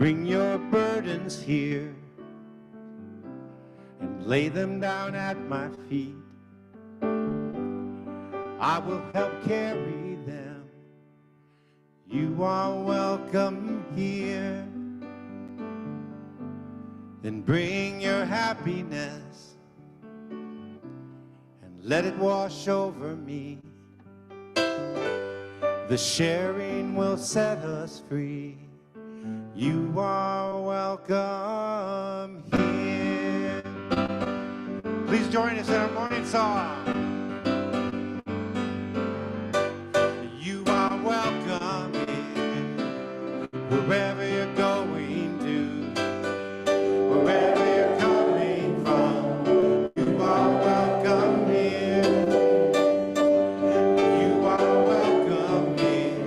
Bring your burdens here and lay them down at my feet. I will help carry them. You are welcome here. Then bring your happiness and let it wash over me. The sharing will set us free. You are welcome here. Please join us in our morning song. You are welcome here. Wherever you're going to, wherever you're coming from, you are welcome here. You are welcome here.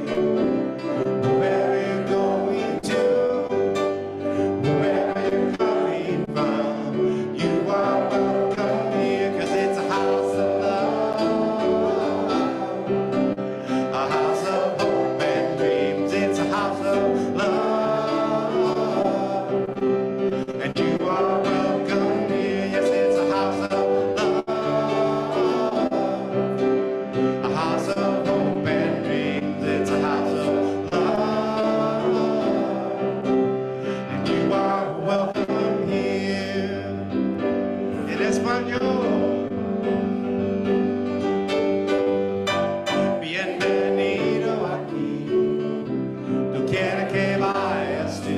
Wherever you're going to, wherever you're coming from, you are welcome here, 'cause it's a house of love, a house of hope and dreams. It's a house of love, and you are welcome here. Yes, it's a house of love, a house of hope and dreams. It's a house of love, and you are welcome here. En español. Bienvenido aquí. Tú quieres que vayas tú.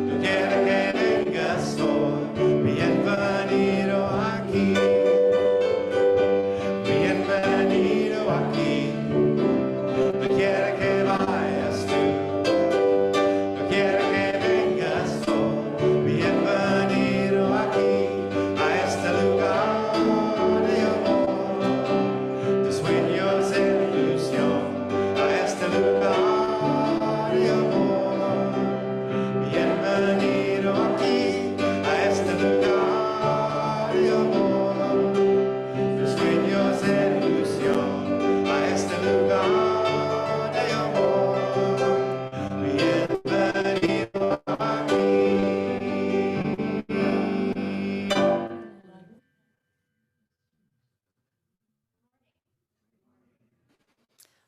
Tú quieres que vengas hoy. Bienvenido aquí. Bienvenido aquí. Tú quieres que vayas tú. Tú quieres que vengas hoy. Bienvenido aquí a este lugar de amor. Tus sueños en ilusión. A este lugar de amor. Bienvenido aquí a este lugar de amor. Tus sueños en ilusión. A este lugar de amor. Bienvenido aquí.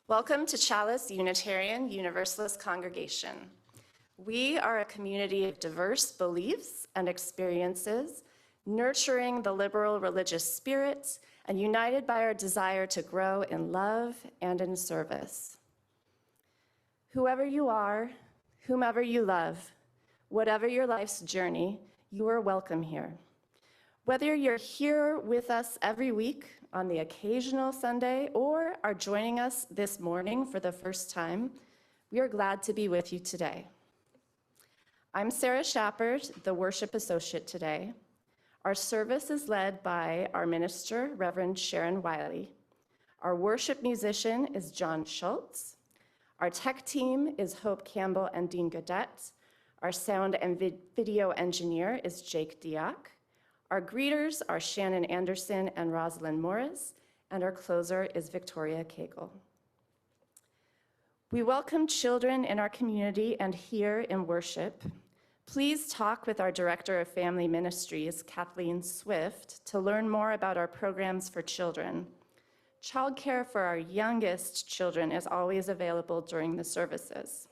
Welcome to Chalice Unitarian Universalist Congregation. We are a community of diverse beliefs and experiences, nurturing the liberal religious spirit and united by our desire to grow in love and in service. Whoever you are, whomever you love, whatever your life's journey, you are welcome here. Whether you're here with us every week on the occasional Sunday or are joining us this morning for the first time, we are glad to be with you today. I'm Sarah Shepard, the worship associate today. Our service is led by our minister, Reverend Sharon Wylie. Our worship musician is John Schultz. Our tech team is Hope Campbell and Dean Gaudette. Our sound and video engineer is Jake Diock. Our greeters are Shannon Anderson and Rosalind Morris, and our closer is Victoria Cagle. We welcome children in our community and here in worship. Please talk with our Director of Family Ministries, Kathleen Swift, to learn more about our programs for children. Childcare for our youngest children is always available during the services.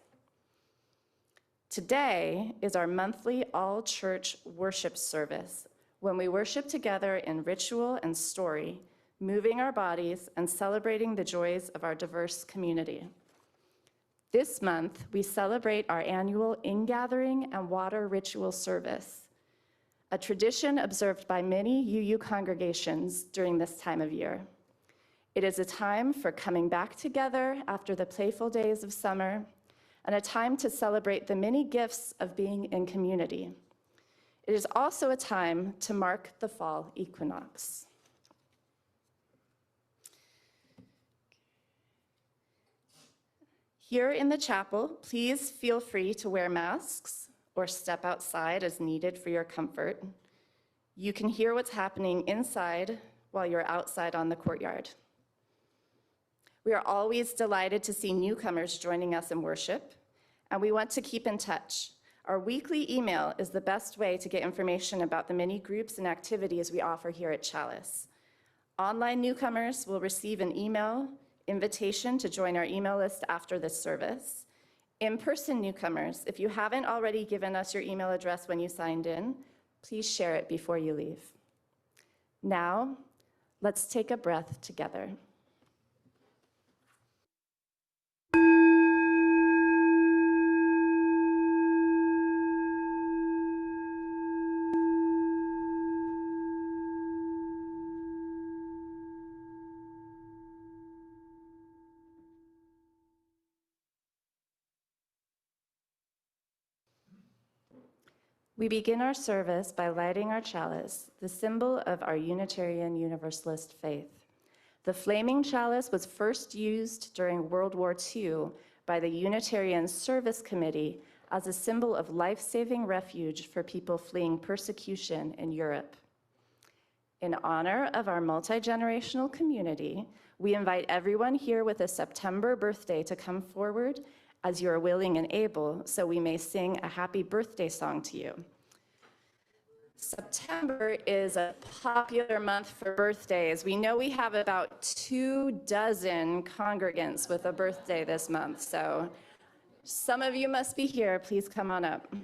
Today is our monthly all-church worship service, when we worship together in ritual and story, moving our bodies and celebrating the joys of our diverse community. This month, we celebrate our annual Ingathering and Water Ritual service, a tradition observed by many UU congregations during this time of year. It is a time for coming back together after the playful days of summer, and a time to celebrate the many gifts of being in community. It is also a time to mark the fall equinox. Here in the chapel, please feel free to wear masks or step outside as needed for your comfort. You can hear what's happening inside while you're outside on the courtyard. We are always delighted to see newcomers joining us in worship, and we want to keep in touch. Our weekly email is the best way to get information about the many groups and activities we offer here at Chalice. Online newcomers will receive an email invitation to join our email list after this service. In-person newcomers, if you haven't already given us your email address when you signed in, please share it before you leave. Now, let's take a breath together. We begin our service by lighting our chalice, the symbol of our Unitarian Universalist faith. The flaming chalice was first used during World War II by the Unitarian Service Committee as a symbol of life-saving refuge for people fleeing persecution in Europe. In honor of our multi-generational community, we invite everyone here with a September birthday to come forward as you are willing and able, so we may sing a happy birthday song to you. September is a popular month for birthdays. We know we have about 24 congregants with a birthday this month, so some of you must be here. Please come on up.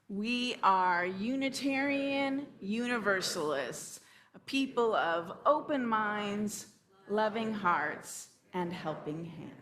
We are Unitarian Universalists, a people of open minds, loving hearts, and helping hands.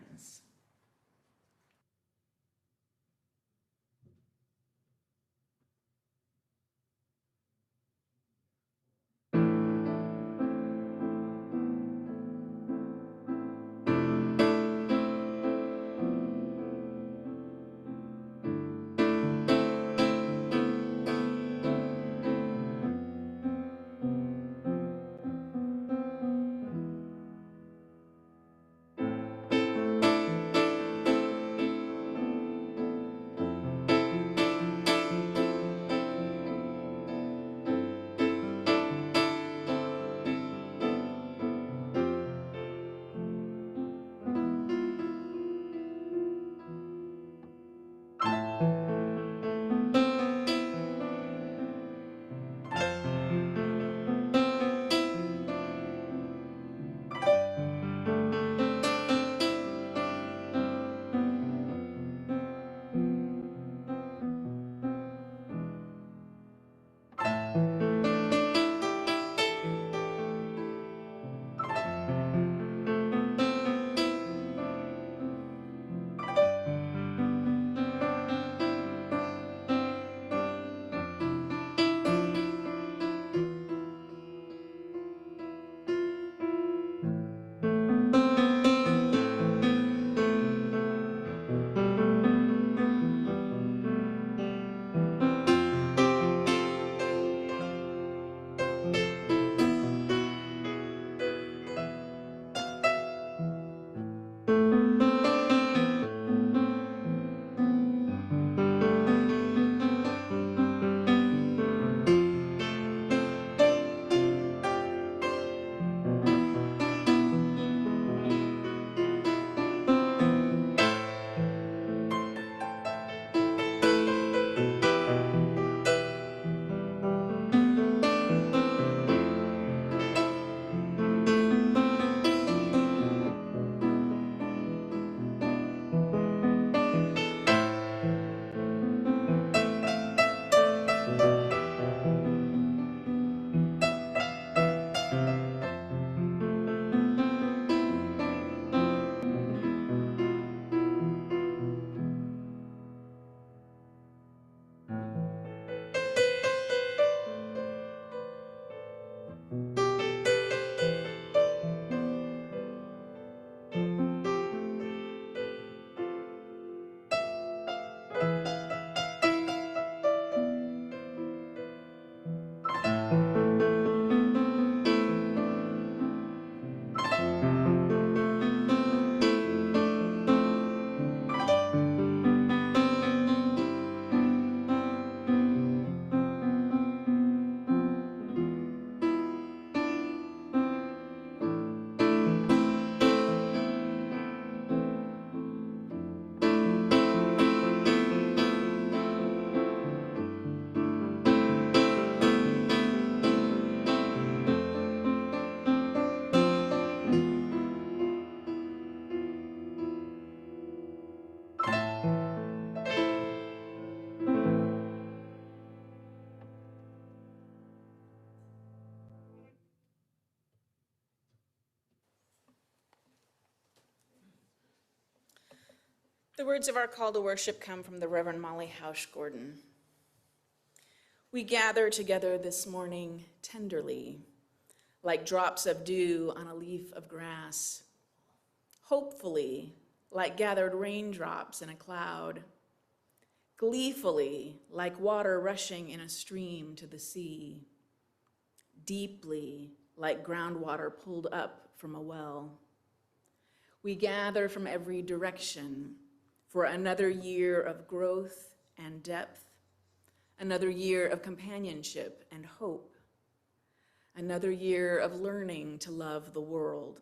The words of our call to worship come from the Reverend Molly Hausch Gordon. We gather together this morning tenderly, like drops of dew on a leaf of grass, hopefully, like gathered raindrops in a cloud, gleefully, like water rushing in a stream to the sea, deeply, like groundwater pulled up from a well. We gather from every direction for another year of growth and depth, another year of companionship and hope, another year of learning to love the world.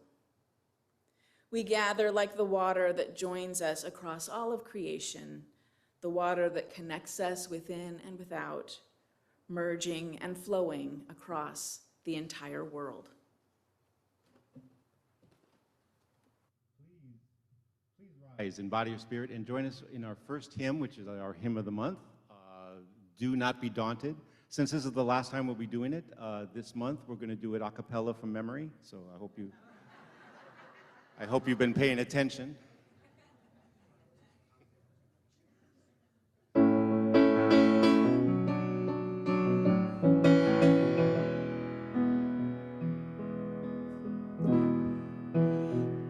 We gather like the water that joins us across all of creation, the water that connects us within and without, merging and flowing across the entire world. Please rise in body or spirit and join us in our first hymn, which is our hymn of the month, Do Not Be Daunted. Since this is the last time we'll be doing it, this month we're going to do it a cappella from memory, so I hope you've been paying attention.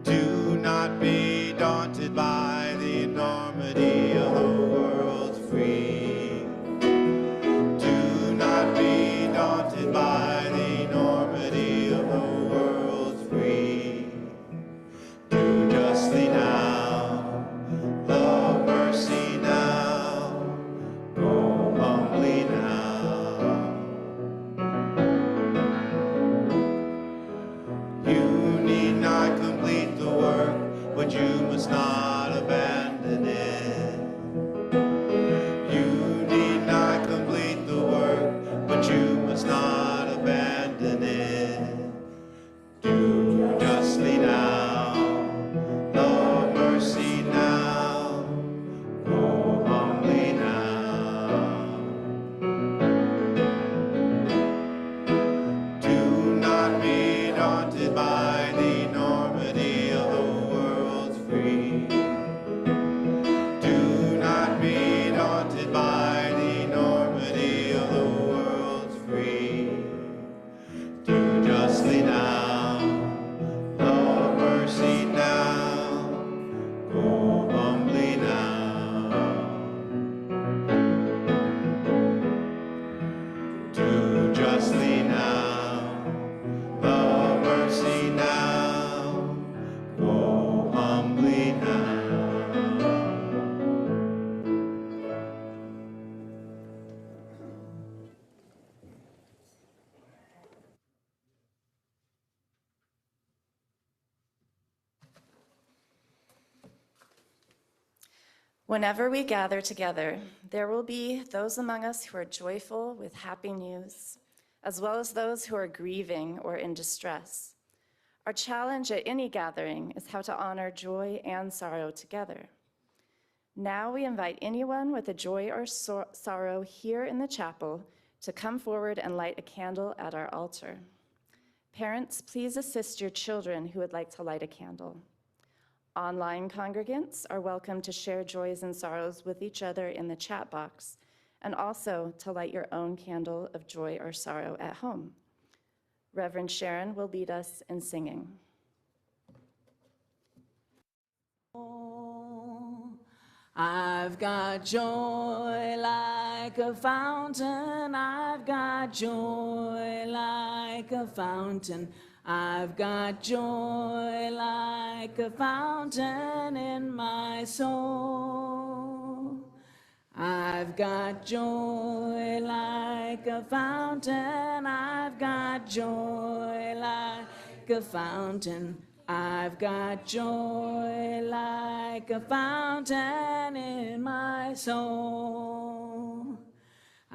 Do not be daunted by the enormity of the world's free. Do not be daunted by the enormity of the world's free. Do justly now, love mercy now, go humbly now. You need not complete the work, but you must not abandon it. You need not complete the work, but you must not abandon it. Do justly now, love mercy now, go humbly now. Do not be daunted by the enormity of the world's free. Do not be daunted by the enormity of the world's free. Do justly now, love mercy now, go humbly now. Do justly now, love mercy now, go humbly now. Whenever we gather together, there will be those among us who are joyful with happy news, as well as those who are grieving or in distress. Our challenge at any gathering is how to honor joy and sorrow together. Now we invite anyone with a joy or sorrow here in the chapel to come forward and light a candle at our altar. Parents, please assist your children who would like to light a candle. Online congregants are welcome to share joys and sorrows with each other in the chat box, and also to light your own candle of joy or sorrow at home. Reverend Sharon will lead us in singing. I've got joy like a fountain, I've got joy like a fountain. I've got joy like a fountain in my soul. I've got joy like a fountain, I've got joy like a fountain. I've got joy like a fountain in my soul.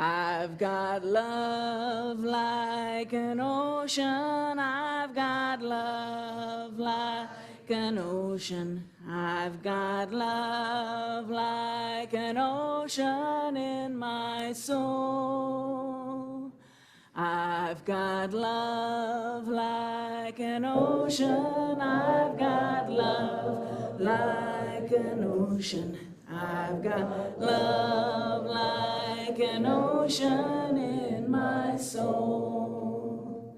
I've got love like an ocean, I've got love like an ocean. I've got love like an ocean in my soul. I've got love like an ocean, I've got love like like an ocean. I've got love like an ocean in my soul.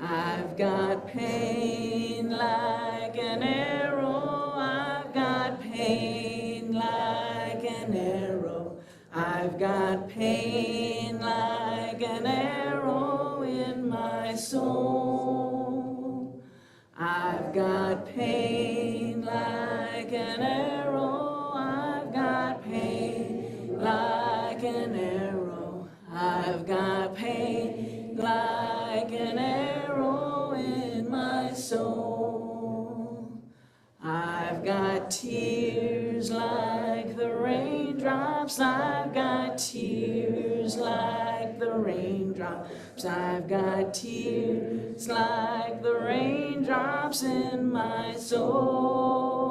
I've got pain like an arrow. I've got pain like an arrow. I've got pain like an arrow in my soul. I've got pain like an arrow. I've got pain like an arrow. I've got pain like an arrow in my soul. I've got tears like the raindrops. I've got tears like the raindrops. I've got tears like the raindrops in my soul.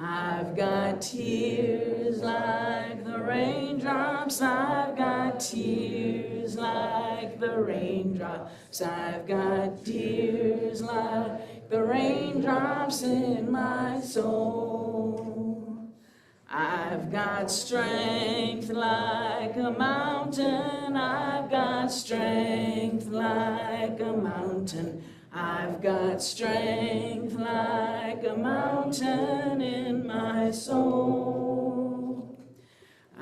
I've got tears like the raindrops. I've got tears like the raindrops. I've got tears like the raindrops in my soul. I've got strength like a mountain. I've got strength like a mountain. I've got strength like a mountain in my soul.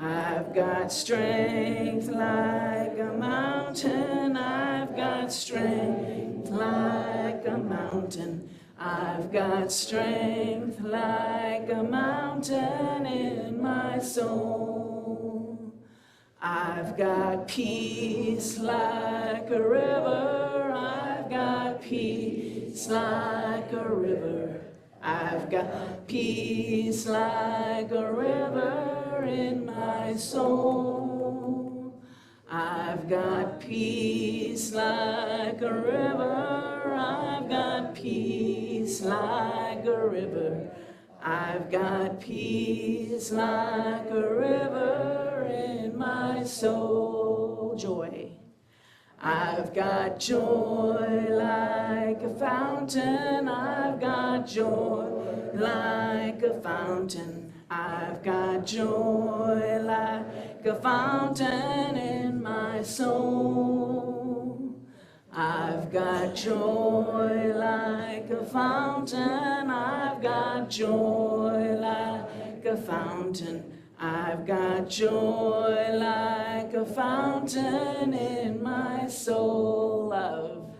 I've got strength like a mountain. I've got strength like a mountain. I've got strength like a mountain in my soul. I've got peace like a river. I've got peace like a river. I've got peace like a river in my soul. I've got peace like a river. I've got peace like a river. I've got peace like a river in my soul. Joy. I've got joy like a fountain. I've got joy like a fountain. I've got joy like a fountain in my soul. I've got joy like a fountain. I've got joy like a fountain. I've got joy like a fountain in my soul. Love.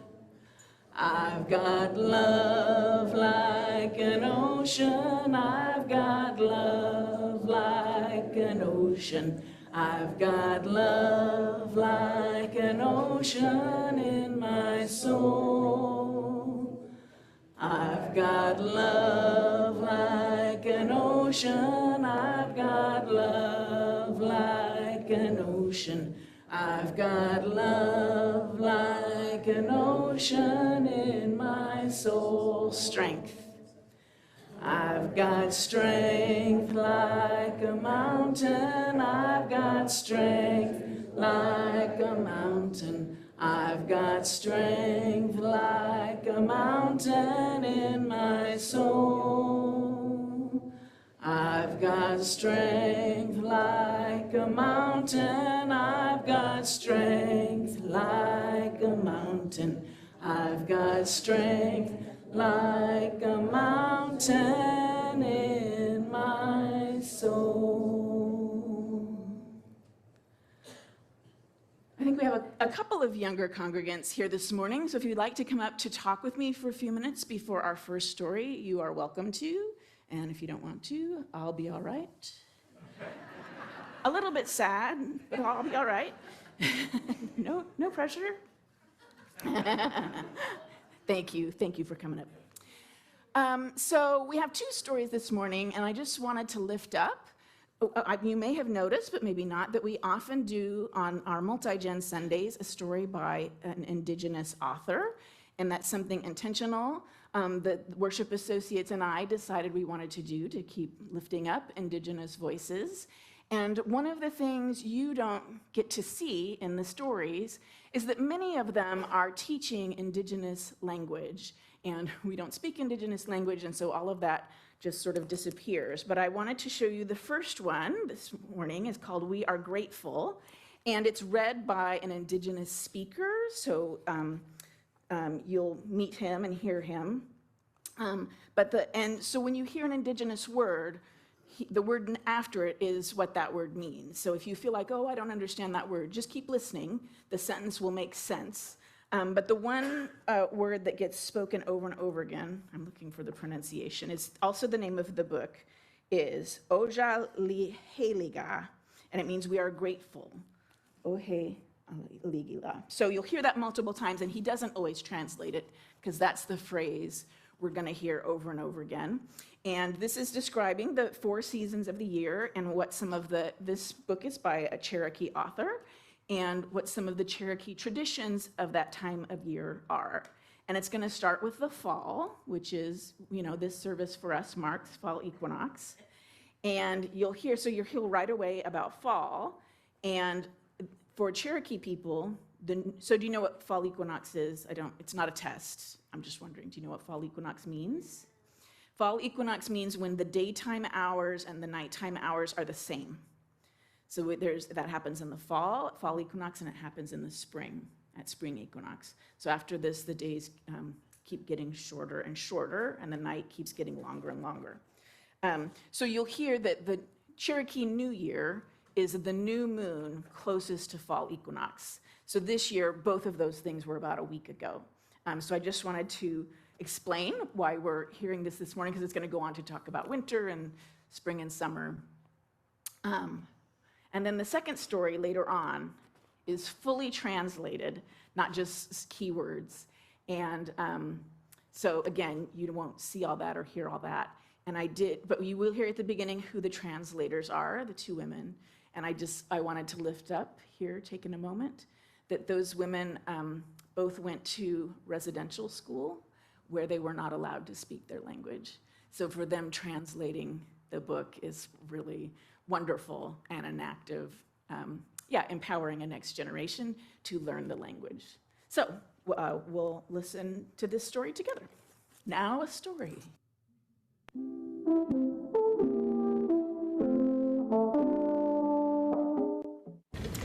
I've got love like an ocean. I've got love like an ocean. I've got love like an ocean in my soul. I've got love like an ocean. I've got love like an ocean. I've got love like an ocean in my soul. Strength. I've got strength like a mountain. I've got strength like a mountain. I've got strength like a mountain in my soul. I've got strength like a mountain. I've got strength like a mountain. I've got strength like a mountain in my soul. I think we have a couple of younger congregants here this morning, so if you'd like to come up to talk with me for a few minutes before our first story, you are welcome to. And if you don't want to, I'll be all right. A little bit sad, but I'll be all right. No pressure. Thank you for coming up. So we have two stories this morning, and I just wanted to lift up. You may have noticed, but maybe not, that we often do on our multi-gen Sundays a story by an Indigenous author, and that's something intentional that worship associates and I decided we wanted to do to keep lifting up Indigenous voices. And one of the things you don't get to see in the stories is that many of them are teaching Indigenous language. And we don't speak Indigenous language, and so all of that just sort of disappears. But I wanted to show you the first one this morning. It's called We Are Grateful, and it's read by an Indigenous speaker, so you'll meet him and hear him. So when you hear an Indigenous word, the word after it is what that word means. So if you feel like, oh, I don't understand that word, just keep listening. The sentence will make sense. But the one word that gets spoken over and over again, I'm looking for the pronunciation, is also the name of the book, is Oja Liheliga, and it means we are grateful. Ohe Ligila. So you'll hear that multiple times, and he doesn't always translate it, because that's the phrase we're going to hear over and over again. And this is describing the 4 seasons of the year and what some of this book is by a Cherokee author, and what some of the Cherokee traditions of that time of year are. And it's going to start with the fall, which is, this service for us marks fall equinox. And you'll hear right away about fall. And for Cherokee people, so do you know what fall equinox is? It's not a test. I'm just wondering, do you know what fall equinox means? Fall equinox means when the daytime hours and the nighttime hours are the same. So that happens in the fall equinox, and it happens in the spring, at spring equinox. So after this, the days keep getting shorter and shorter, and the night keeps getting longer and longer. So you'll hear that the Cherokee New Year is the new moon closest to fall equinox. So this year, both of those things were about a week ago. So I just wanted to explain why we're hearing this morning, because it's going to go on to talk about winter and spring and summer. And then the second story later on is fully translated, not just keywords. And so again, you won't see all that or hear all that. And but you will hear at the beginning who the translators are, the 2 women. And I wanted to lift up here, taking a moment, that those women both went to residential school where they were not allowed to speak their language. So for them, translating the book is really wonderful and an act of, empowering a next generation to learn the language. So we'll listen to this story together. Now a story.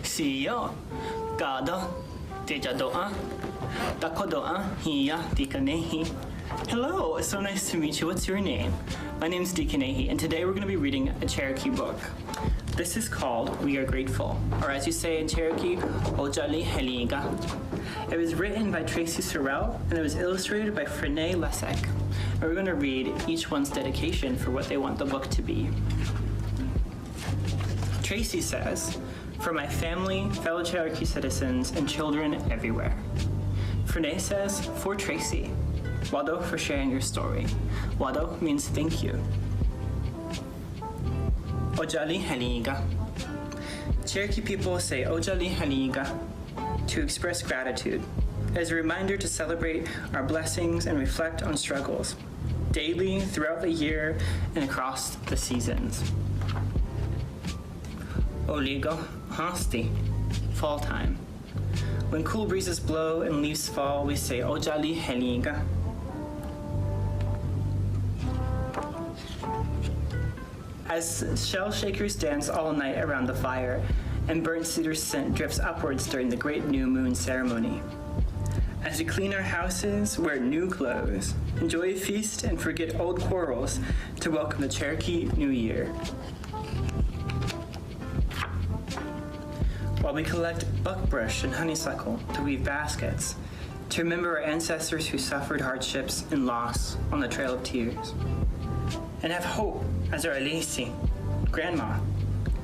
Siyo, Gado, Dejadoa, Dakodoa, Hiya, Dikanehi. Hello, it's so nice to meet you. What's your name? My name's Dikanehi, and today we're going to be reading a Cherokee book. This is called We Are Grateful, or as you say in Cherokee, Ojali Heliga. It was written by Tracy Sorrell, and it was illustrated by Frene Lesek. And we're going to read each one's dedication for what they want the book to be. Tracy says, "For my family, fellow Cherokee citizens, and children everywhere." Frene says, "For Tracy." Wado for sharing your story. Wado means thank you. Ojali Heliga. Cherokee people say Ojali Heliga to express gratitude, as a reminder to celebrate our blessings and reflect on struggles, daily throughout the year and across the seasons. Oligo Hasti, fall time. When cool breezes blow and leaves fall, we say Ojali Heliga. As shell shakers dance all night around the fire, and burnt cedar scent drifts upwards during the great new moon ceremony. As we clean our houses, wear new clothes, enjoy a feast, and forget old quarrels to welcome the Cherokee New Year. While we collect buckbrush and honeysuckle to weave baskets, to remember our ancestors who suffered hardships and loss on the Trail of Tears. And have hope as our Elisi, grandma,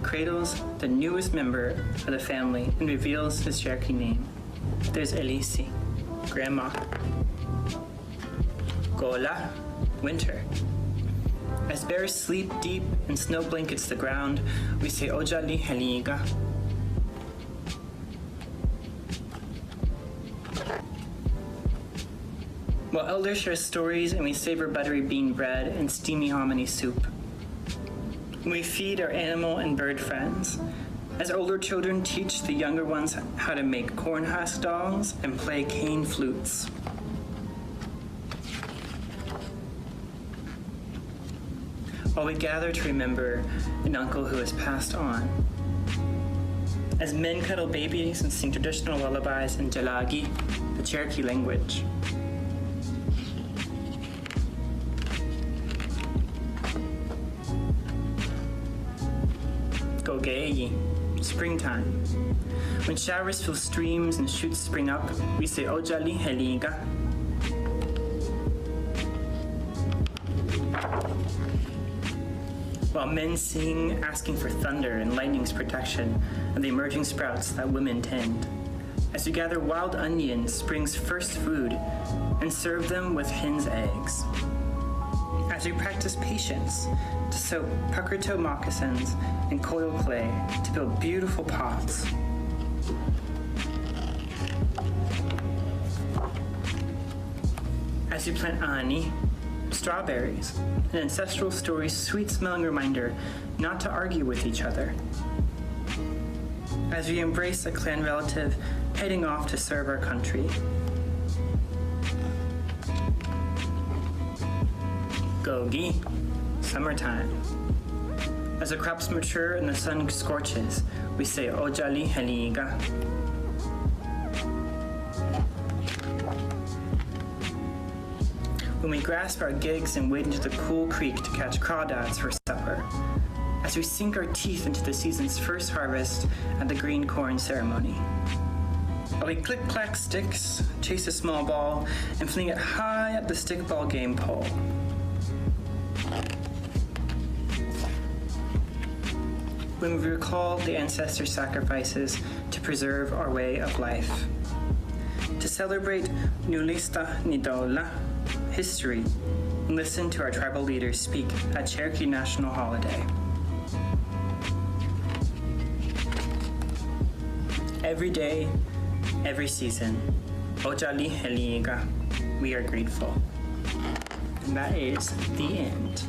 cradles the newest member of the family and reveals his Cherokee name. There's Elisi, grandma. Gola, winter. As bears sleep deep and snow blankets the ground, we say Ojali Heliga. While elders share stories and we savor buttery bean bread and steamy hominy soup. We feed our animal and bird friends, as older children teach the younger ones how to make corn husk dolls and play cane flutes. while we gather to remember an uncle who has passed on. As men cuddle babies and sing traditional lullabies in Jalagi, the Cherokee language. Gogeyi, springtime. When showers fill streams and shoots spring up, we say Ojali Heliga. While men sing, asking for thunder and lightning's protection and the emerging sprouts that women tend. As we gather wild onions, spring's first food, and serve them with hen's eggs. As we practice patience to sew puckered toe moccasins and coil clay to build beautiful pots. As we plant ani, strawberries, an ancestral story's sweet-smelling reminder not to argue with each other. As we embrace a clan relative heading off to serve our country. Gogi, summertime. As the crops mature and the sun scorches, we say Ojali Heliga. When we grasp our gigs and wade into the cool creek to catch crawdads for supper. As we sink our teeth into the season's first harvest at the green corn ceremony. While we click-clack sticks, chase a small ball, and fling it high at the stickball game pole. When we recall the ancestor sacrifices to preserve our way of life. To celebrate Nulista Nidola, history, and listen to our tribal leaders speak at Cherokee National Holiday. Every day, every season, Ojali Heliga, we are grateful. And that is the end.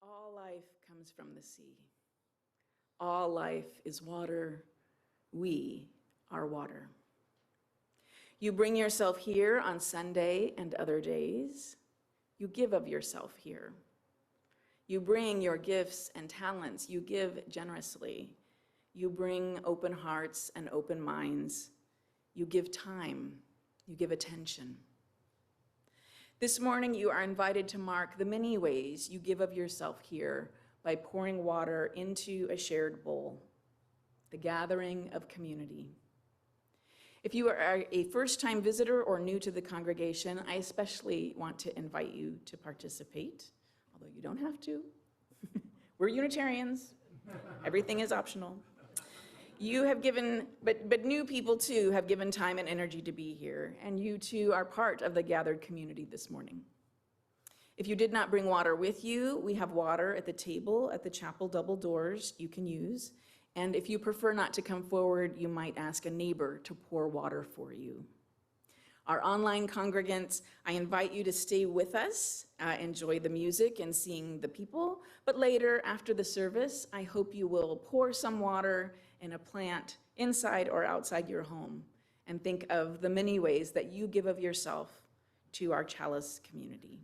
All life comes from the sea. All life is water. We are water. You bring yourself here on Sunday and other days. You give of yourself here. You bring your gifts and talents. You give generously. You bring open hearts and open minds. You give time. You give attention. This morning, you are invited to mark the many ways you give of yourself here by pouring water into a shared bowl, the gathering of community. If you are a first-time visitor or new to the congregation, I especially want to invite you to participate, although you don't have to. We're Unitarians. Everything is optional. You have given, but new people too have given time and energy to be here, and you too are part of the gathered community this morning. If you did not bring water with you, we have water at the table at the chapel double doors you can use, and if you prefer not to come forward, you might ask a neighbor to pour water for you. Our online congregants, I invite you to stay with us, enjoy the music and seeing the people, but later after the service, I hope you will pour some water in a plant inside or outside your home and think of the many ways that you give of yourself to our Chalice community.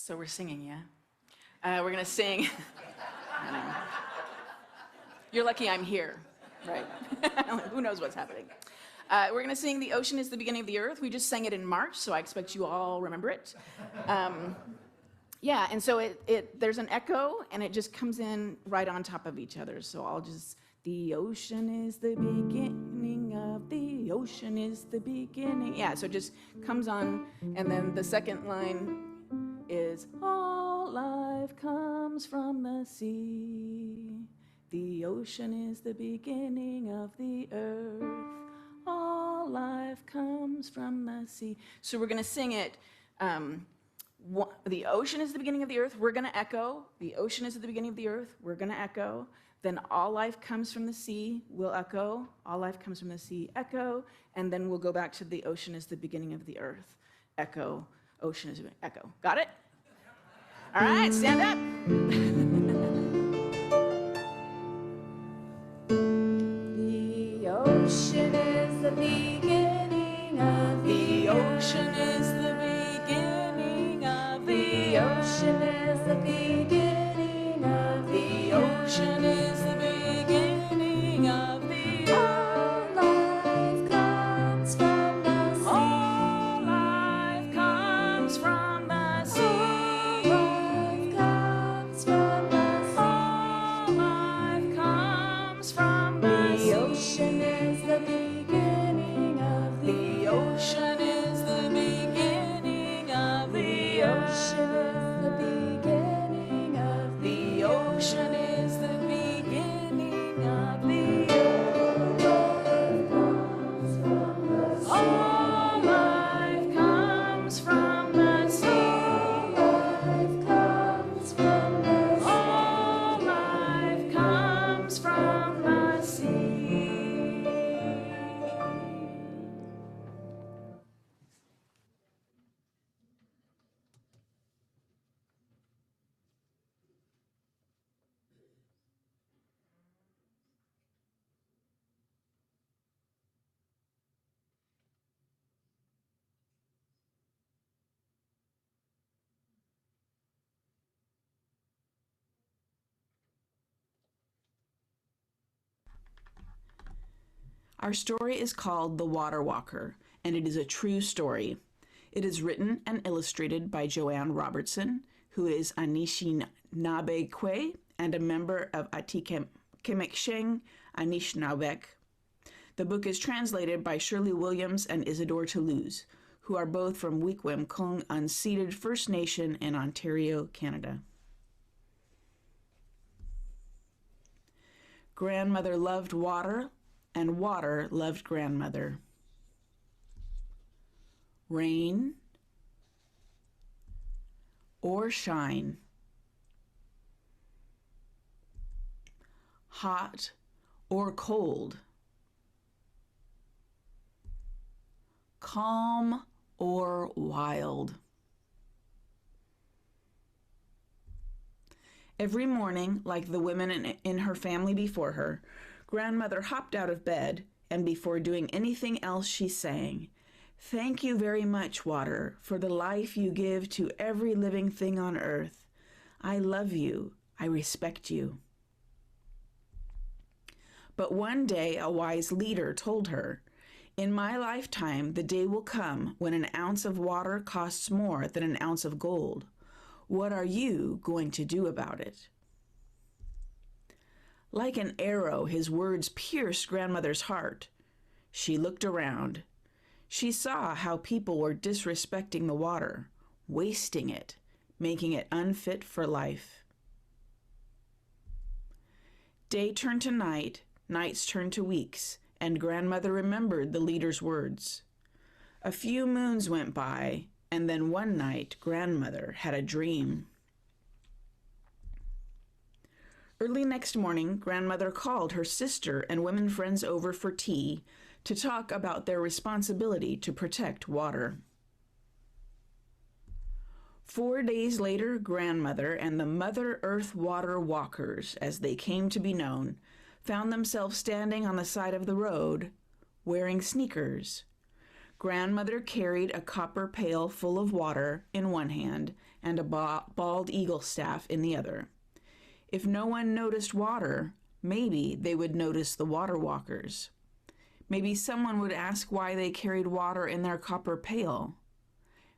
So we're singing, yeah? We're gonna sing. You're lucky I'm here, right? Who knows what's happening? We're gonna sing "The Ocean is the Beginning of the Earth." We just sang it in March, so I expect you all remember it. Yeah, and so there's an echo, and it just comes in right on top of each other. So I'll just, the ocean is the beginning of the ocean is the beginning. Yeah, so it just comes on, and then the second line is, all life comes from the sea. The ocean is the beginning of the earth. All life comes from the sea. So we're gonna sing it. The ocean is the beginning of the earth, we're gonna echo. The ocean is at the beginning of the earth, we're gonna echo. Then all life comes from the sea, we'll echo. All life comes from the sea, echo. And then we'll go back to the ocean is the beginning of the earth. Echo, ocean is, echo. Got it? All right, stand up. The ocean is the beginning of The ocean is the beginning of The ocean is the beginning of The ocean is the beginning of the All life comes from the sea. All life comes from the sea. Life comes from the sea. All life comes from the The sea. ocean is the beginning of The ocean is the beginning of The ocean is the beginning of The ocean is the beginning of the All life comes from the sea. Life comes from the sea. All life comes from the sea. Our story is called The Water Walker, and it is a true story. It is written and illustrated by Joanne Robertson, who is Anishinaabe and a member of Atikemeksheng Anishinaabeg. The book is translated by Shirley Williams and Isidore Toulouse, who are both from Wikwemkong unceded First Nation in Ontario, Canada. Grandmother loved water, and water loved grandmother. Rain or shine, hot or cold, calm or wild. Every morning, like the women in her family before her, grandmother hopped out of bed, and before doing anything else, she sang, "Thank you very much, water, for the life you give to every living thing on earth. I love you. I respect you." But one day, a wise leader told her, "In my lifetime, the day will come when an ounce of water costs more than an ounce of gold. What are you going to do about it?" Like an arrow, his words pierced grandmother's heart. She looked around. She saw how people were disrespecting the water, wasting it, making it unfit for life. Day turned to night, nights turned to weeks, and grandmother remembered the leader's words. A few moons went by, and then one night grandmother had a dream. Early next morning, grandmother called her sister and women friends over for tea to talk about their responsibility to protect water. 4 days later, grandmother and the Mother Earth Water Walkers, as they came to be known, found themselves standing on the side of the road, wearing sneakers. Grandmother carried a copper pail full of water in one hand and a bald eagle staff in the other. If no one noticed water, maybe they would notice the water walkers. Maybe someone would ask why they carried water in their copper pail.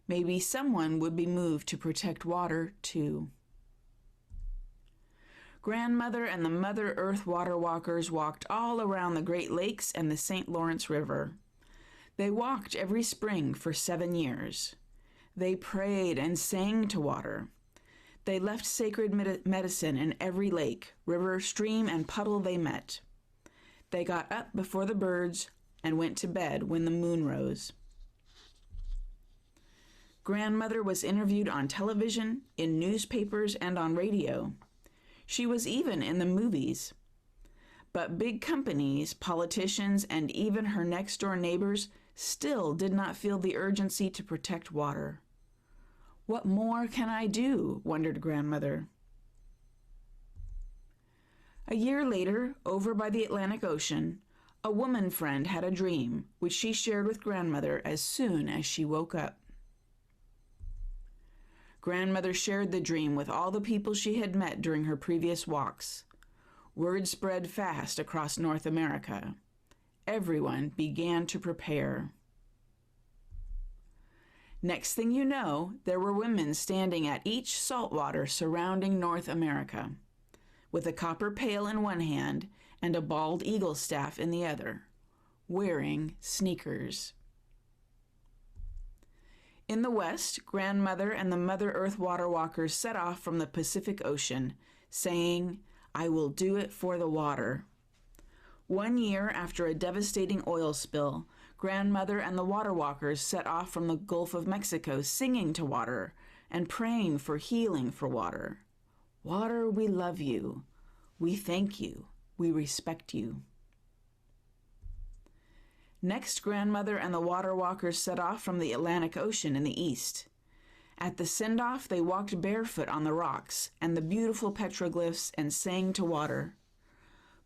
Maybe someone would be moved to protect water, too. Grandmother and the Mother Earth water walkers walked all around the Great Lakes and the St. Lawrence River. They walked every spring for 7 years. They prayed and sang to water. They left sacred medicine in every lake, river, stream, and puddle they met. They got up before the birds and went to bed when the moon rose. Grandmother was interviewed on television, in newspapers, and on radio. She was even in the movies. But big companies, politicians, and even her next-door neighbors still did not feel the urgency to protect water. What more can I do? Wondered Grandmother. A year later, over by the Atlantic Ocean, a woman friend had a dream, which she shared with Grandmother as soon as she woke up. Grandmother shared the dream with all the people she had met during her previous walks. Word spread fast across North America. Everyone began to prepare. Next thing you know, there were women standing at each saltwater surrounding North America, with a copper pail in one hand and a bald eagle staff in the other, wearing sneakers. In the west, Grandmother and the Mother Earth water walkers set off from the Pacific Ocean, saying, "I will do it for the water." 1 year after a devastating oil spill, Grandmother and the water walkers set off from the Gulf of Mexico singing to water and praying for healing for water. Water, we love you. We thank you. We respect you. Next, Grandmother and the water walkers set off from the Atlantic Ocean in the east. At the send-off, they walked barefoot on the rocks and the beautiful petroglyphs and sang to water.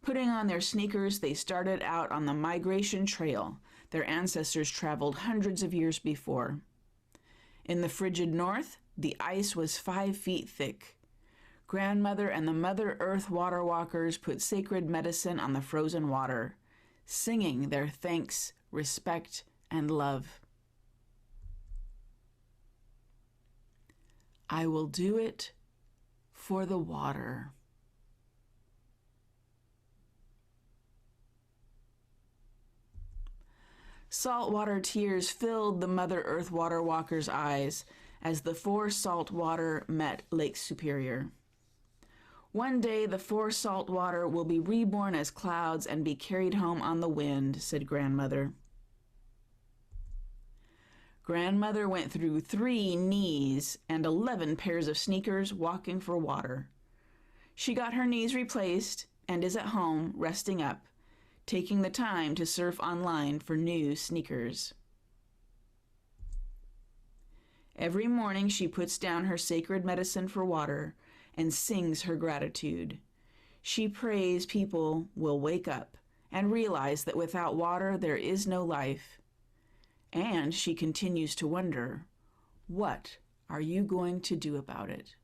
Putting on their sneakers, they started out on the migration trail their ancestors traveled hundreds of years before. In the frigid north, the ice was 5 feet thick. Grandmother and the Mother Earth water walkers put sacred medicine on the frozen water, singing their thanks, respect, and love. I will do it for the water. Saltwater tears filled the Mother Earth water walkers' eyes as the 4 salt water met Lake Superior. One day the 4 salt water will be reborn as clouds and be carried home on the wind, said Grandmother. Grandmother went through 3 knees and 11 pairs of sneakers walking for water. She got her knees replaced and is at home resting up, taking the time to surf online for new sneakers. Every morning she puts down her sacred medicine for water and sings her gratitude. She prays people will wake up and realize that without water there is no life. And she continues to wonder, what are you going to do about it?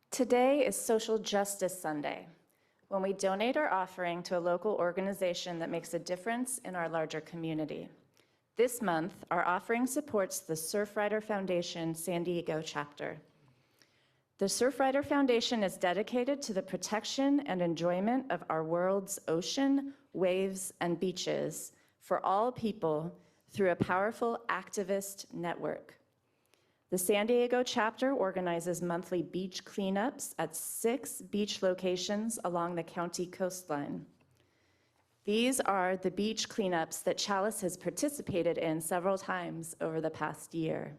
Today is Social Justice Sunday, when we donate our offering to a local organization that makes a difference in our larger community. This month, our offering supports the Surfrider Foundation San Diego chapter. The Surfrider Foundation is dedicated to the protection and enjoyment of our world's ocean, waves, and beaches for all people through a powerful activist network. The San Diego chapter organizes monthly beach cleanups at 6 beach locations along the county coastline. These are the beach cleanups that Chalice has participated in several times over the past year.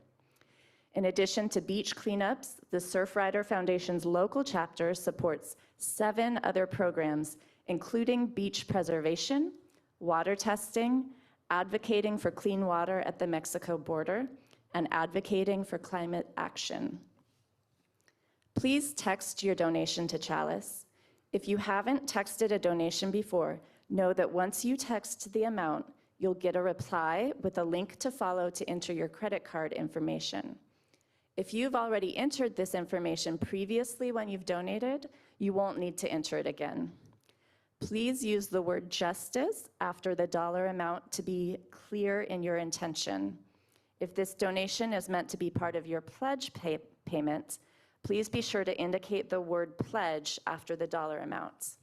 In addition to beach cleanups, the Surfrider Foundation's local chapter supports 7 other programs, including beach preservation, water testing, advocating for clean water at the Mexico border, and advocating for climate action. Please text your donation to Chalice. If you haven't texted a donation before, know that once you text the amount, you'll get a reply with a link to follow to enter your credit card information. If you've already entered this information previously when you've donated, you won't need to enter it again. Please use the word justice after the dollar amount to be clear in your intention. If this donation is meant to be part of your pledge payment, please be sure to indicate the word pledge after the dollar amount.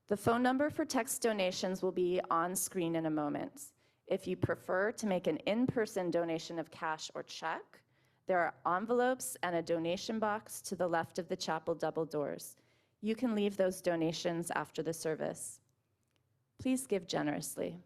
The phone number for text donations will be on screen in a moment. If you prefer to make an in-person donation of cash or check, there are envelopes and a donation box to the left of the chapel double doors. You can leave those donations after the service. Please give generously.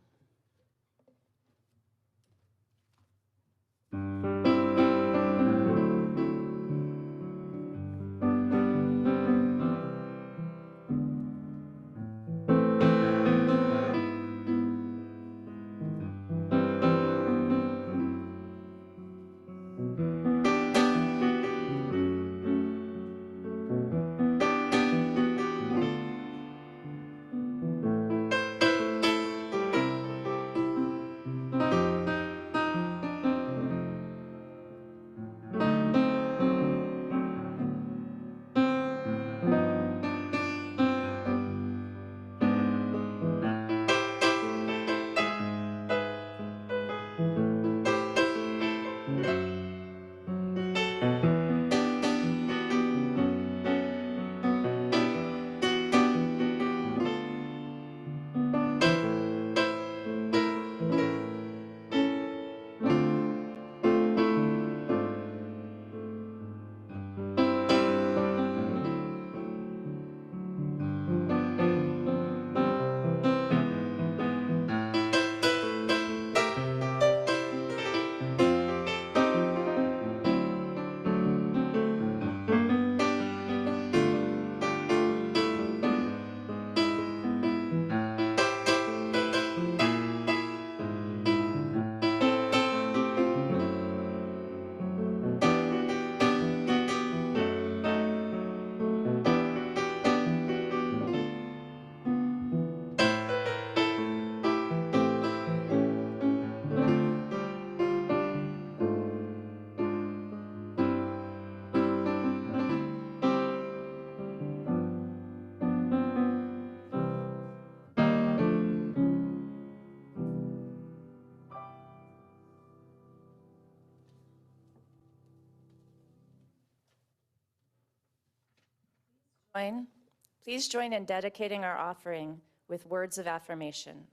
Please join in dedicating our offering with words of affirmation.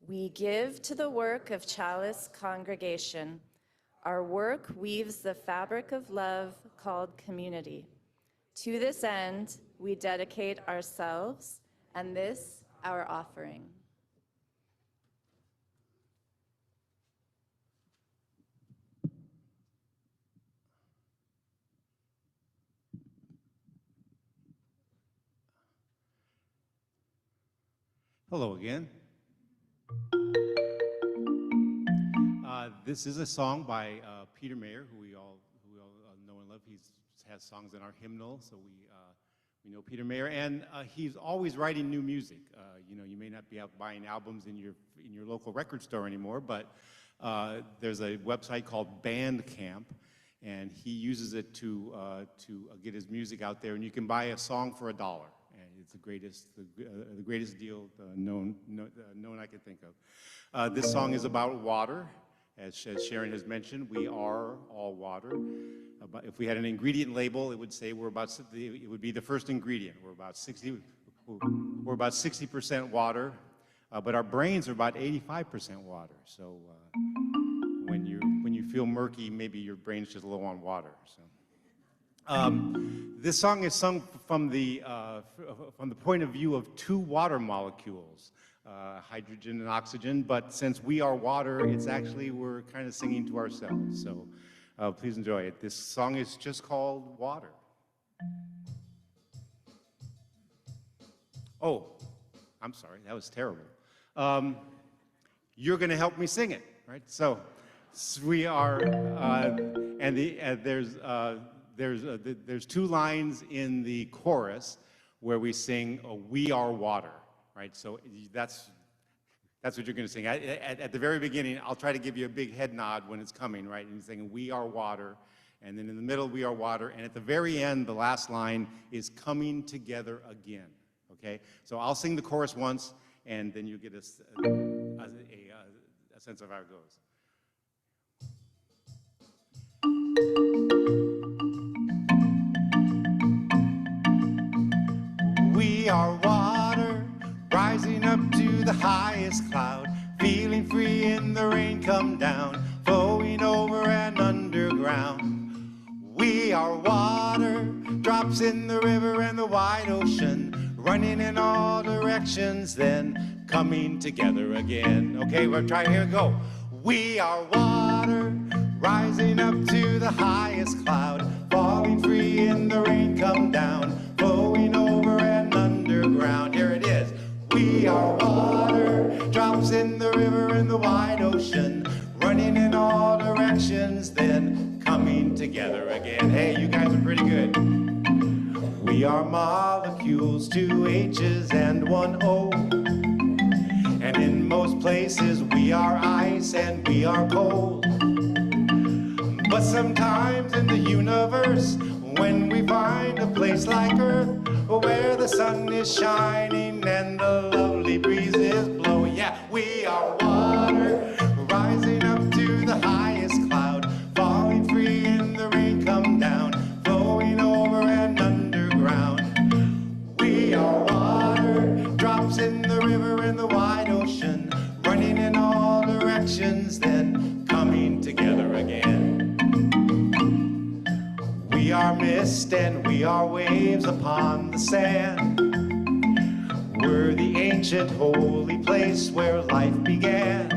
We give to the work of Chalice Congregation. Our work weaves the fabric of love called community. To this end, we dedicate ourselves and this our offering. Hello again. This is a song by Peter Mayer, who we all know and love. He has songs in our hymnal, so we know Peter Mayer, and he's always writing new music. You know, you may not be out buying albums in your local record store anymore, but there's a website called Bandcamp, and he uses it to get his music out there, and you can buy a song for $1. It's the greatest deal known I can think of. This song is about water. As Sharon has mentioned, we are all water. If we had an ingredient label, it would say it would be the first ingredient. We're about 60% water, but our brains are about 85% water. So when you feel murky, maybe your brain's just low on water. So. This song is sung from the point of view of two water molecules, hydrogen and oxygen, but since we are water, we're kind of singing to ourselves. So please enjoy it. This song is just called Water. Oh, I'm sorry, that was terrible. You're going to help me sing it, right? So We are, and there's two lines in the chorus where we sing, "We are water," right? So that's what you're going to sing. At the very beginning, I'll try to give you a big head nod when it's coming, right? And you're saying, "We are water," and then in the middle, "We are water," and at the very end, the last line is "coming together again." Okay? So I'll sing the chorus once, and then you get a sense of how it goes. We are water, rising up to the highest cloud, feeling free in the rain come down, flowing over and underground. We are water, drops in the river and the wide ocean, running in all directions, then coming together again. Okay, we're trying, here we go. We are water, rising up to the highest cloud, falling free in the rain come down, flowing over and underground. Here it is. We are water, drops in the river and the wide ocean, running in all directions, then coming together again. Hey, you guys are pretty good. We are molecules, 2 H's and 1 O. And in most places we are ice and we are cold. But sometimes in the universe, when we find a place like Earth, where the sun is shining and the lovely breezes blow, yeah, we are water, rising up to the highest cloud, falling free in the rain come down, flowing over and underground. We are water, drops in the river and the wide ocean, running in all directions, then coming together again. We are mist and we are waves upon the sand. We're the ancient holy place where life began.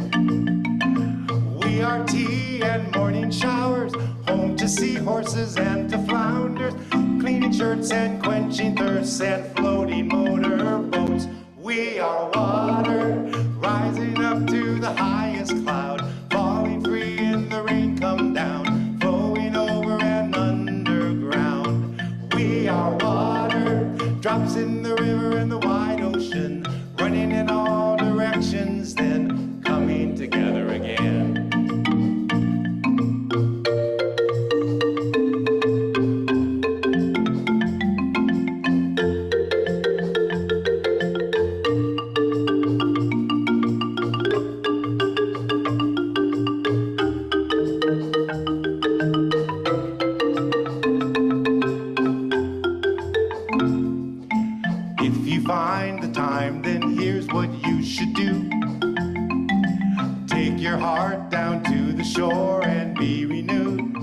We are tea and morning showers, home to seahorses and to flounders, cleaning shirts and quenching thirsts and floating motor boats. We are water, rising up to the highest cloud, falling free in the rain come down, flowing over and underground. We are water, drops in the river and the wide ocean, running in all directions, then coming together again. If you find the time, then here's what you should do. Take your heart down to the shore and be renewed.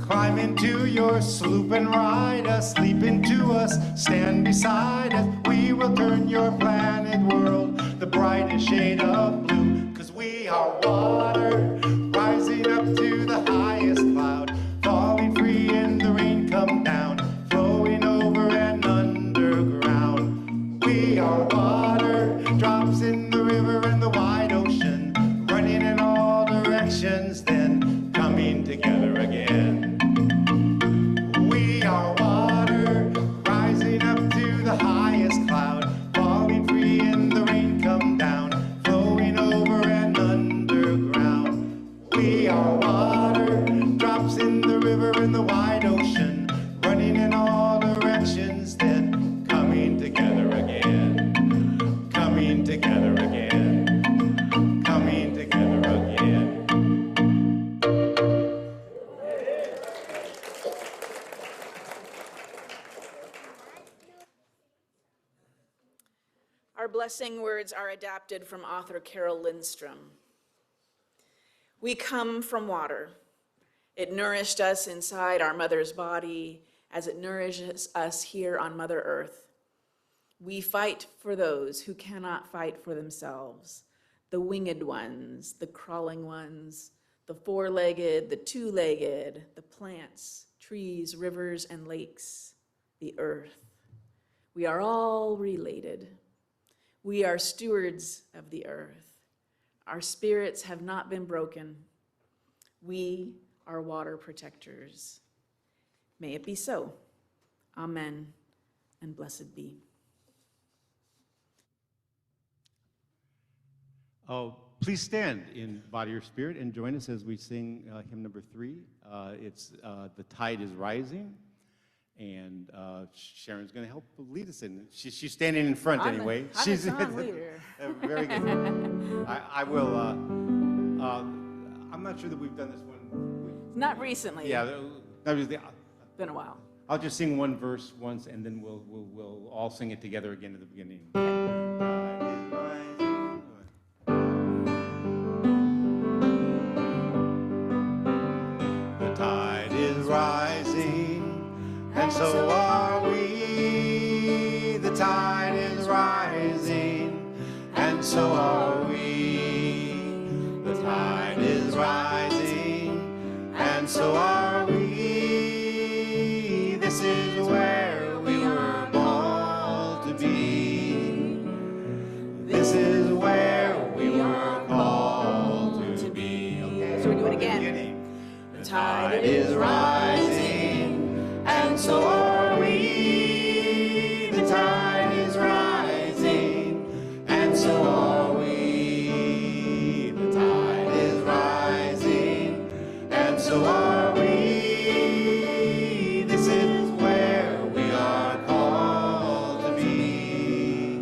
Climb into your sloop and ride us, leap into us, stand beside us. We will turn your planet world the brightest shade of blue. 'Cause we are water, rising up to the highest cloud, falling free in the rain come down, flowing over and underground. We are water, drops in the river and the wide ocean, running in all directions, then coming together again. We are water, rising up to the highest cloud, falling free in the rain come down, flowing over and underground. We are water, drops in the river and the wide ocean, running in all directions, then coming together again. Coming together again. Coming together again. Our blessing words are adapted from author Carol Lindstrom. We come from water. It nourished us inside our mother's body as it nourishes us here on Mother Earth. We fight for those who cannot fight for themselves, the winged ones, the crawling ones, the four-legged, the two-legged, the plants, trees, rivers, and lakes, the earth. We are all related. We are stewards of the earth. Our spirits have not been broken. We are water protectors. May it be so. Amen, and blessed be. Oh, please stand in body or spirit and join us as we sing hymn number 3. It's The Tide is Rising, and Sharon's going to help lead us in. She's standing in front anyway. I'm She's the song leader. Very good. I will. I'm not sure that we've done this one. Not recently. Yeah, that was Been a while. I'll just sing one verse once, and then we'll all sing it together again at the beginning. The tide is rising, and so are we. The tide is rising, and so are we. The tide is rising, and so are we. This is where we were called to be. This is where we were called to be. Okay. So we do it again. The tide is rising, and so are we. The tide is rising, and so are we. The tide is rising, and so are we. This is where we are called to be.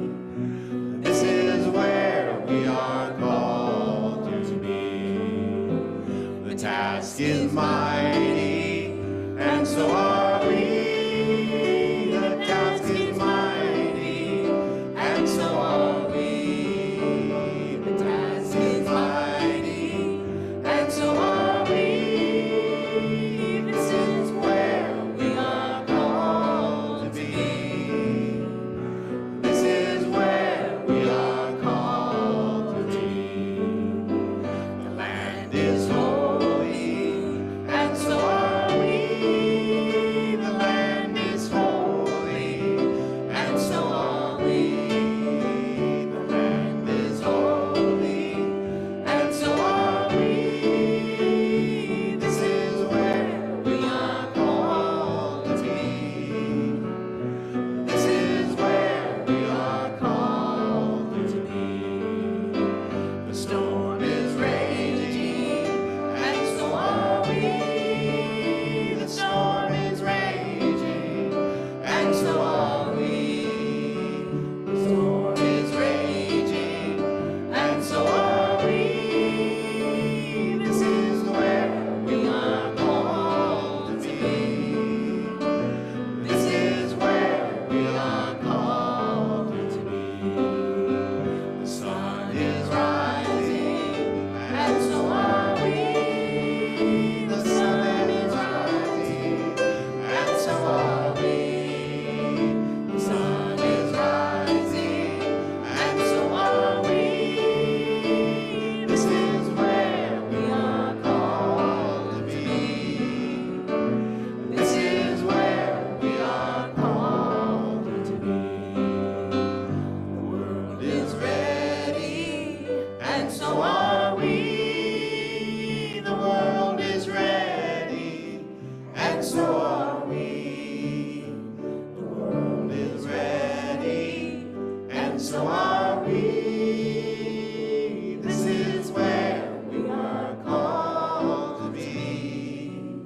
This is where we are called to be. The task is mighty, and so are we. The task is mighty, and so are we. The task is mighty, and so are we. This is where we are called to be. This is where we are called to be. The land is holy, and so are we. The land is holy, and so are we. The land is holy, and so are we. This is where we are called to be. This is where we are called to be. The storm is raging, and so are we. The storm is raging, and so are we. The storm is raging, and so are we. This is where we are called to be. This is where we are called to be. The sun is rising, and so are we. The sun is rising, and so are we. The sun is rising, and so are we. This is where we are called to be. This is where we are called to be. The world is ready, and so are we. The world is ready, and so are we. The world is ready, and so are we. This is where we are called to be.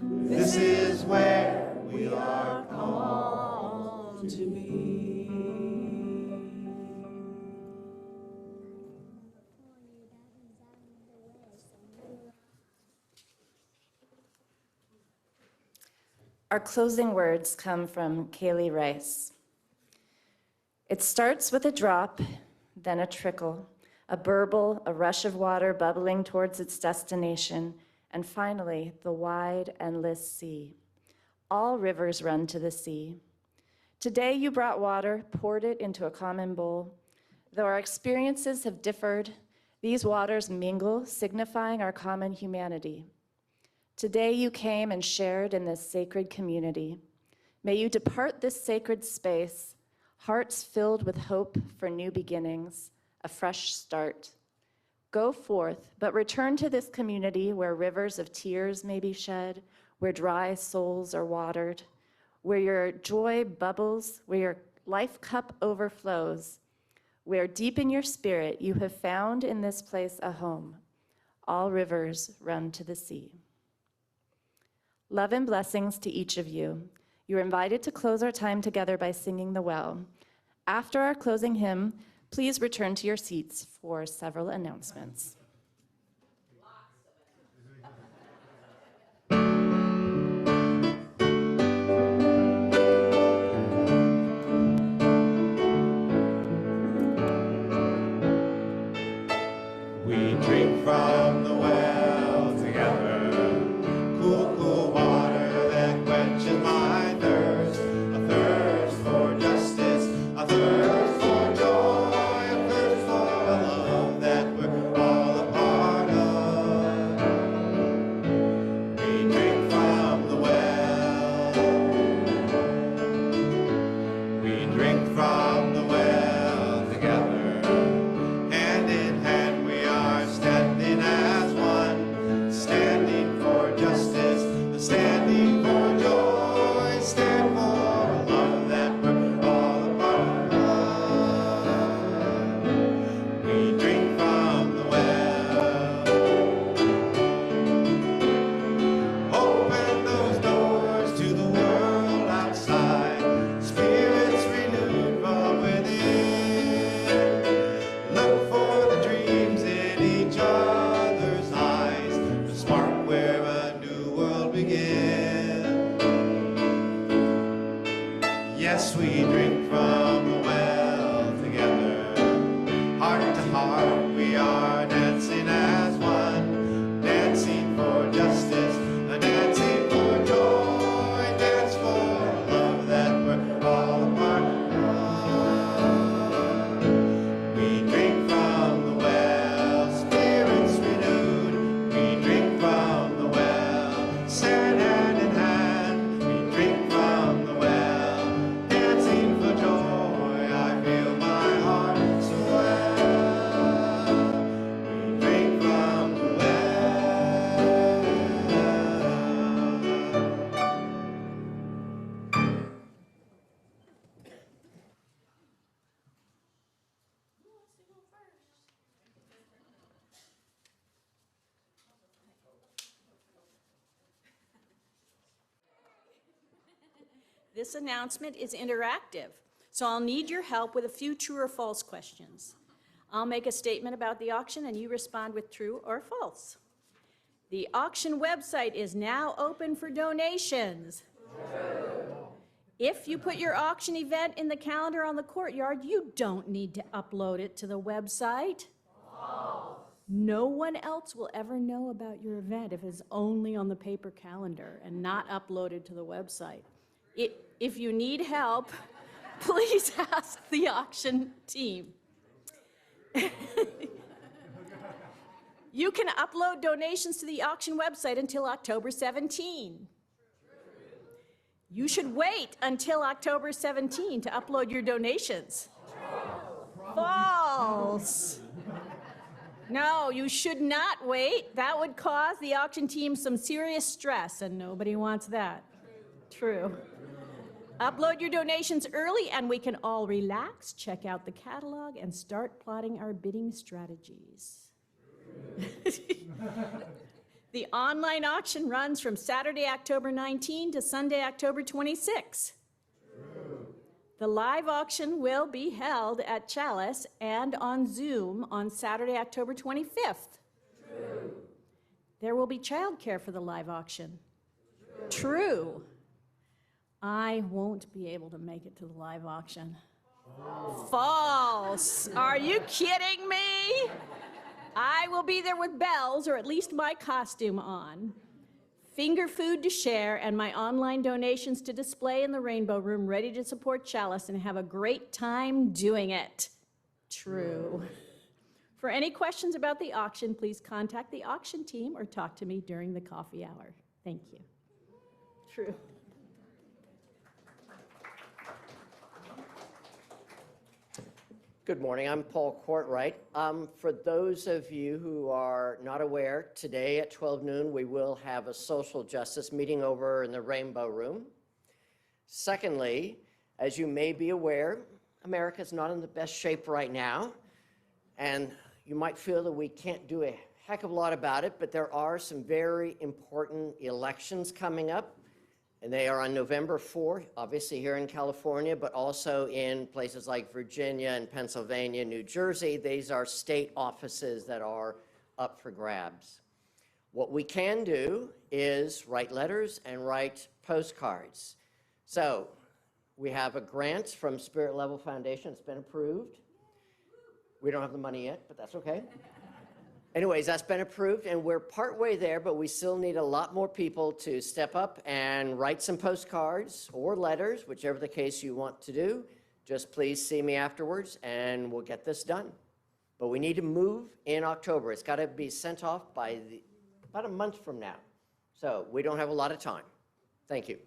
This is where we are called to be. Our closing words come from Kaylee Rice. It starts with a drop, then a trickle, a burble, a rush of water bubbling towards its destination, and finally, the wide, endless sea. All rivers run to the sea. Today you brought water, poured it into a common bowl. Though our experiences have differed, these waters mingle, signifying our common humanity. Today you came and shared in this sacred community. May you depart this sacred space, hearts filled with hope for new beginnings, a fresh start. Go forth, but return to this community where rivers of tears may be shed, where dry souls are watered, where your joy bubbles, where your life cup overflows, where deep in your spirit you have found in this place a home. All rivers run to the sea. Love and blessings to each of you. You are invited to close our time together by singing the well. After our closing hymn, please return to your seats for several announcements. We drink from the well together, cool, cool water that quenches my thirst, a thirst for justice, a thirst for joy, a thirst for a love that we're all a part of. We drink from the well. We drink from the well together. Hand in hand we are standing as one, standing for justice, standing for joy, stand for a love that we're all a part of. We drink from the well. Open those doors to the world outside, spirits renewed from within. Look for the dreams in each other's eyes, the spark where a new world begins. Yes, we drink from the well together. Heart to heart we are dancing as one, dancing for justice, dancing for joy, dance for a love that we're all a part of. We drink from the well, spirits renewed. We drink from the well, stand hand in hand. We drink from the well, dancing for joy. I feel my heart swell. We drink from the well. This announcement is interactive, so I'll need your help with a few true or false questions. I'll make a statement about the auction and you respond with true or false. The auction website is now open for donations. True. If you put your auction event in the calendar on the courtyard, you don't need to upload it to the website. False. No one else will ever know about your event if it's only on the paper calendar and not uploaded to the website. If you need help, please ask the auction team. You can upload donations to the auction website until October 17. You should wait until October 17 to upload your donations. False. No, you should not wait. That would cause the auction team some serious stress, and nobody wants that. True. Upload your donations early and we can all relax, check out the catalog, and start plotting our bidding strategies. The online auction runs from Saturday, October 19 to Sunday, October 26. The live auction will be held at Chalice and on Zoom on Saturday, October 25th. There will be childcare for the live auction. True. I won't be able to make it to the live auction. False. Are you kidding me? I will be there with bells, or at least my costume on, finger food to share, and my online donations to display in the Rainbow Room, ready to support Chalice and have a great time doing it. True. For any questions about the auction, please contact the auction team or talk to me during the coffee hour. Thank you. True. Good morning. I'm Paul Courtwright. For those of you who are not aware, today at 12 noon, we will have a social justice meeting over in the Rainbow Room. Secondly, as you may be aware, America's not in the best shape right now, and you might feel that we can't do a heck of a lot about it, but there are some very important elections coming up. And they are on November 4th, obviously here in California, but also in places like Virginia and Pennsylvania, New Jersey. These are state offices that are up for grabs. What we can do is write letters and write postcards. So we have a grant from Spirit Level Foundation. It's been approved. We don't have the money yet, but that's okay. Anyways, that's been approved, and we're partway there, but we still need a lot more people to step up and write some postcards or letters, whichever the case you want to do. Just please see me afterwards, and we'll get this done. But we need to move in October. It's got to be sent off by about a month from now. So we don't have a lot of time. Thank you.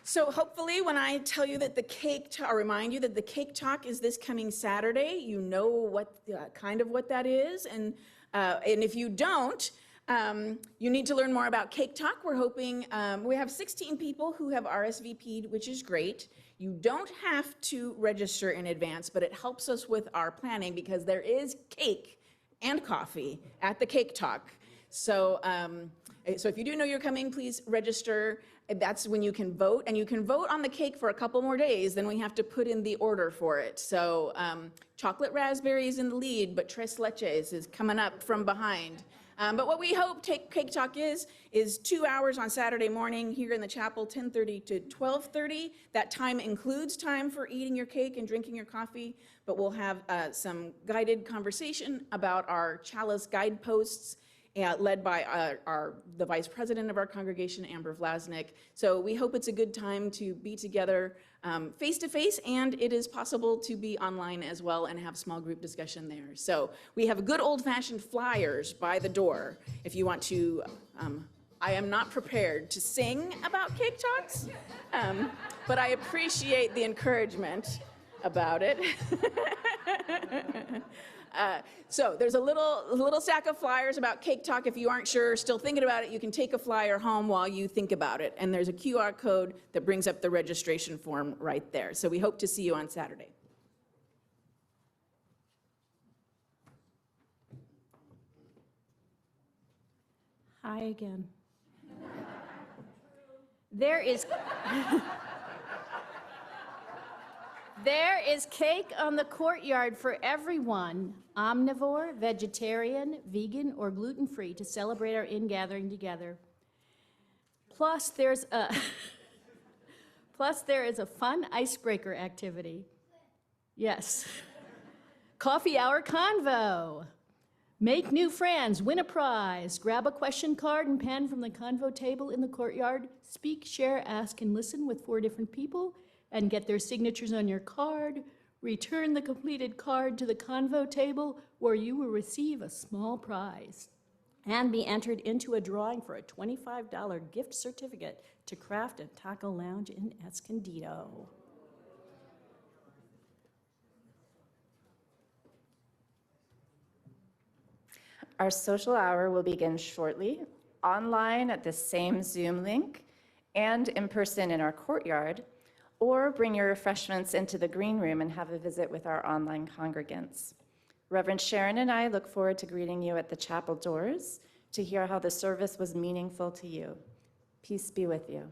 So hopefully when I tell you that the cake talk, or remind you that the cake talk is this coming Saturday, you know what kind of what that is. And if you don't, you need to learn more about Cake Talk. We're hoping, we have 16 people who have RSVP'd, which is great. You don't have to register in advance, but it helps us with our planning because there is cake and coffee at the Cake Talk. So if you do know you're coming, please register. That's when you can vote, and you can vote on the cake for a couple more days, then we have to put in the order for it. So chocolate raspberry is in the lead, but tres leches is coming up from behind. But what we hope Cake Talk is 2 hours on Saturday morning here in the chapel, 10:30 to 12:30. That time includes time for eating your cake and drinking your coffee, but we'll have some guided conversation about our chalice guideposts, led by the vice president of our congregation, Amber Vlasnik. So we hope it's a good time to be together face-to-face, and it is possible to be online as well and have small group discussion there. So we have good old-fashioned flyers by the door if you want to. I am not prepared to sing about Cake Talks, but I appreciate the encouragement about it. So there's a little stack of flyers about Cake Talk. If you aren't sure, still thinking about it, you can take a flyer home while you think about it. And there's a QR code that brings up the registration form right there. So we hope to see you on Saturday. Hi again. There is cake on the courtyard for everyone, omnivore, vegetarian, vegan, or gluten-free, to celebrate our ingathering together. Plus, there is a fun icebreaker activity. Yes. Coffee hour convo. Make new friends, win a prize, grab a question card and pen from the convo table in the courtyard, speak, share, ask, and listen with 4 different people, and get their signatures on your card. Return the completed card to the convo table where you will receive a small prize and be entered into a drawing for a $25 gift certificate to Craft and Taco Lounge in Escondido. Our social hour will begin shortly, online at the same Zoom link, and in person in our courtyard, or bring your refreshments into the green room and have a visit with our online congregants. Reverend Sharon and I look forward to greeting you at the chapel doors to hear how the service was meaningful to you. Peace be with you.